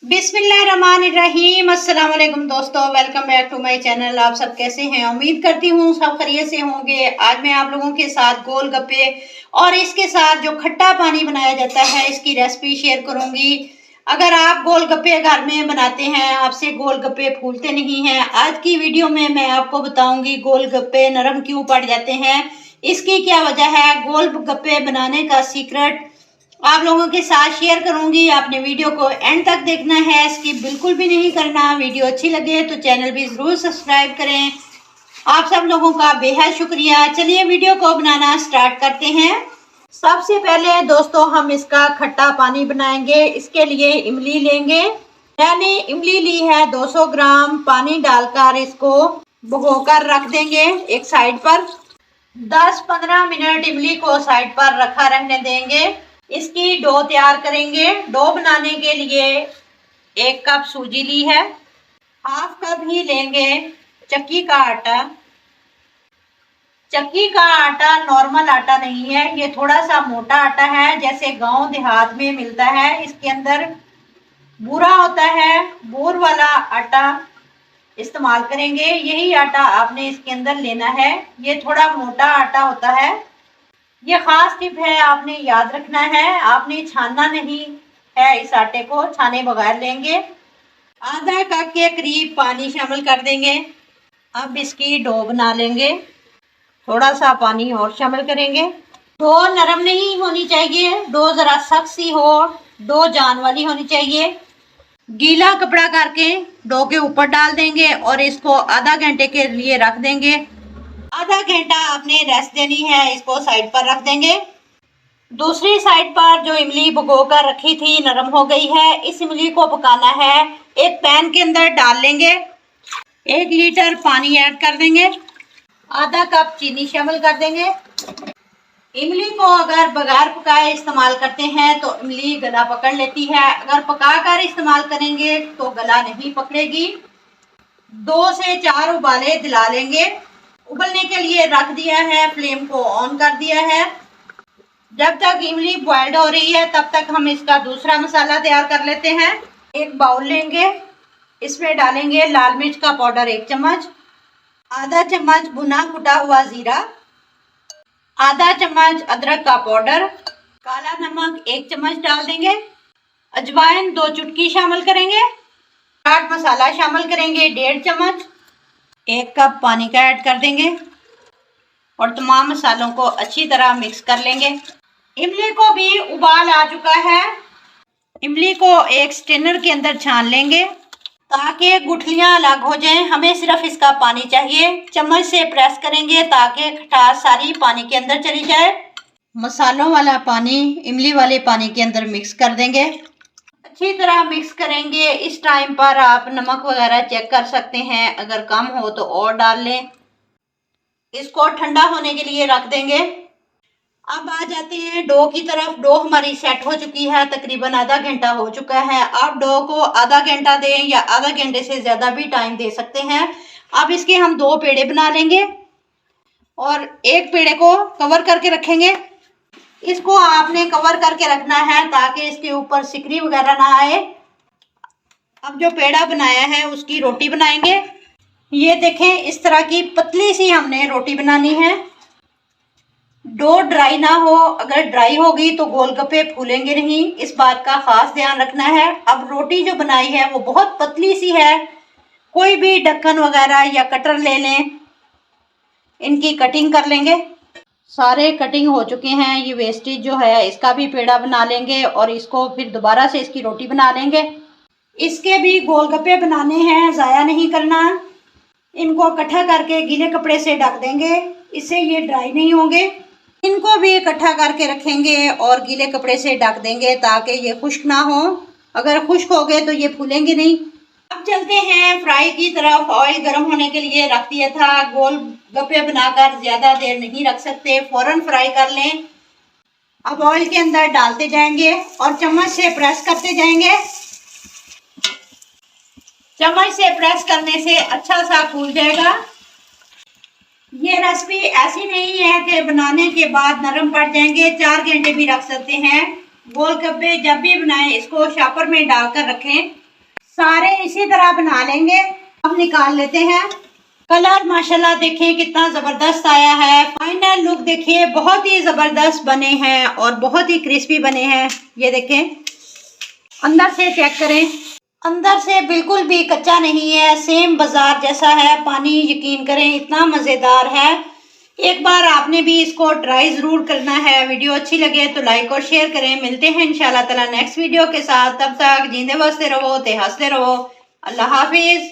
बिस्मिल्लाहिर्रहमानिर्रहीम। अस्सलाम वालेकुम दोस्तों, welcome back to my channel. आप सब कैसे हैं? उम्मीद करती हूँ सब खैरियत से होंगे। आज मैं आप लोगों के साथ गोलगप्पे और इसके साथ जो खट्टा पानी बनाया जाता है इसकी रेसिपी शेयर करूंगी। अगर आप गोलगप्पे घर में बनाते हैं, आपसे गोलगप्पे फूलते नहीं हैं, आज की वीडियो में मैं आपको बताऊंगी गोलगप्पे नरम क्यों पड़ जाते हैं, इसकी क्या वजह है, गोलगप्पे बनाने का सीक्रेट आप लोगों के साथ शेयर करूंगी। आपने वीडियो को एंड तक देखना है, स्किप बिल्कुल भी नहीं करना। वीडियो अच्छी लगे तो चैनल भी जरूर सब्सक्राइब करें। आप सब लोगों का बेहद शुक्रिया। चलिए वीडियो को बनाना स्टार्ट करते हैं। सबसे पहले दोस्तों हम इसका खट्टा पानी बनाएंगे। इसके लिए इमली लेंगे। मैंने इमली ली है 200 ग्राम। पानी डालकर इसको भिगोकर रख देंगे एक साइड पर। 10-15 मिनट इमली को साइड पर रखा रहने देंगे। इसकी डो तैयार करेंगे। डो बनाने के लिए 1 कप सूजी ली है। हाफ कप ही लेंगे चक्की का आटा। चक्की का आटा नॉर्मल आटा नहीं है, ये थोड़ा सा मोटा आटा है, जैसे गांव देहात में मिलता है। इसके अंदर बूरा होता है, बूर वाला आटा इस्तेमाल करेंगे। यही आटा आपने इसके अंदर लेना है। ये थोड़ा मोटा आटा होता है। ये खास टिप है, आपने याद रखना है। आपने छानना नहीं है, इस आटे को छाने बगैर लेंगे। आधा कप के करीब पानी शामिल कर देंगे। अब इसकी डो बना लेंगे। थोड़ा सा पानी और शामिल करेंगे। डो नरम नहीं होनी चाहिए, डो जरा सख्त सी हो, डो जान वाली होनी चाहिए। गीला कपड़ा करके डो के ऊपर डाल देंगे और इसको आधा घंटे के लिए रख देंगे। आधा घंटा आपने रेस्ट देनी है, इसको साइड पर रख देंगे। दूसरी साइड पर जो इमली भिगो कर रखी थी नरम हो गई है। इस इमली को पकाना है। एक पैन के अंदर डाल लेंगे। 1 लीटर पानी ऐड कर देंगे। आधा कप चीनी शामिल कर देंगे। इमली को अगर बगैर पकाए इस्तेमाल करते हैं तो इमली गला पकड़ लेती है। अगर पका कर इस्तेमाल करेंगे तो गला नहीं पकड़ेगी। 2 से 4 उबाले दिला लेंगे। उबलने के लिए रख दिया है, फ्लेम को ऑन कर दिया है। जब तक इमली बॉइल्ड हो रही है तब तक हम इसका दूसरा मसाला तैयार कर लेते हैं। एक बाउल लेंगे, इसमें डालेंगे लाल मिर्च का पाउडर 1 चम्मच, आधा चम्मच भुना कुटा हुआ जीरा, आधा चम्मच अदरक का पाउडर, काला नमक 1 चम्मच डाल देंगे, अजवाइन 2 चुटकी शामिल करेंगे, चाट मसाला शामिल करेंगे 1.5 चम्मच, 1 कप पानी का ऐड कर देंगे और तमाम मसालों को अच्छी तरह मिक्स कर लेंगे। इमली को भी उबाल आ चुका है। इमली को एक स्ट्रेनर के अंदर छान लेंगे ताकि गुठलियां अलग हो जाएं। हमें सिर्फ इसका पानी चाहिए। चम्मच से प्रेस करेंगे ताकि खटास सारी पानी के अंदर चली जाए। मसालों वाला पानी इमली वाले पानी के अंदर मिक्स कर देंगे। अच्छी तरह मिक्स करेंगे। इस टाइम पर आप नमक वगैरह चेक कर सकते हैं, अगर कम हो तो और डाल लें। इसको ठंडा होने के लिए रख देंगे। अब आ जाते हैं डो की तरफ। डो हमारी सेट हो चुकी है, तकरीबन आधा घंटा हो चुका है। आप डो को आधा घंटा दें या आधा घंटे से ज़्यादा भी टाइम दे सकते हैं। अब इसके हम 2 पेड़े बना लेंगे और एक पेड़े को कवर करके रखेंगे। इसको आपने कवर करके रखना है ताकि इसके ऊपर सिकरी वगैरह ना आए। अब जो पेड़ा बनाया है उसकी रोटी बनाएंगे। ये देखें, इस तरह की पतली सी हमने रोटी बनानी है। डो ड्राई ना हो, अगर ड्राई होगी तो गोलगप्पे फूलेंगे नहीं, इस बात का खास ध्यान रखना है। अब रोटी जो बनाई है वो बहुत पतली सी है। कोई भी ढक्कन वगैरह या कटर ले लें, इनकी कटिंग कर लेंगे। सारे कटिंग हो चुके हैं। ये वेस्टेज जो है इसका भी पेड़ा बना लेंगे और इसको फिर दोबारा से इसकी रोटी बना लेंगे। इसके भी गोलगप्पे बनाने हैं, ज़ाया नहीं करना। इनको इकट्ठा करके गीले कपड़े से ढक देंगे, इससे ये ड्राई नहीं होंगे। इनको भी इकट्ठा करके रखेंगे और गीले कपड़े से ढक देंगे ताकि ये खुश्क ना हो। अगर खुश्क हो गए तो ये फूलेंगे नहीं। अब चलते हैं फ्राई की तरफ। ऑयल गर्म होने के लिए रख दिया था। गोलगप्पे बनाकर ज़्यादा देर नहीं रख सकते, फ़ौरन फ्राई कर लें। अब ऑयल के अंदर डालते जाएंगे और चम्मच से प्रेस करते जाएंगे। चम्मच से प्रेस करने से अच्छा सा फूल जाएगा। ये रेसिपी ऐसी नहीं है कि बनाने के बाद नरम पड़ जाएंगे, 4 घंटे भी रख सकते हैं। गोलगप्पे जब भी बनाएं इसको शॉपर में डालकर रखें सारे इसी तरह बना लेंगे। अब निकाल लेते हैं। कलर माशाल्लाह देखें कितना जबरदस्त आया है। फाइनल लुक देखिए, बहुत ही जबरदस्त बने हैं और बहुत ही क्रिस्पी बने हैं। ये देखें, अंदर से चेक करें, अंदर से बिल्कुल भी कच्चा नहीं है, सेम बाजार जैसा है। पानी यकीन करें इतना मज़ेदार है। एक बार आपने भी इसको ट्राई ज़रूर करना है। वीडियो अच्छी लगे तो लाइक और शेयर करें। मिलते हैं इंशाल्लाह ताला नेक्स्ट वीडियो के साथ। तब तक जींदे बसते रहो, ते हंसते रहो। अल्लाह हाफिज़।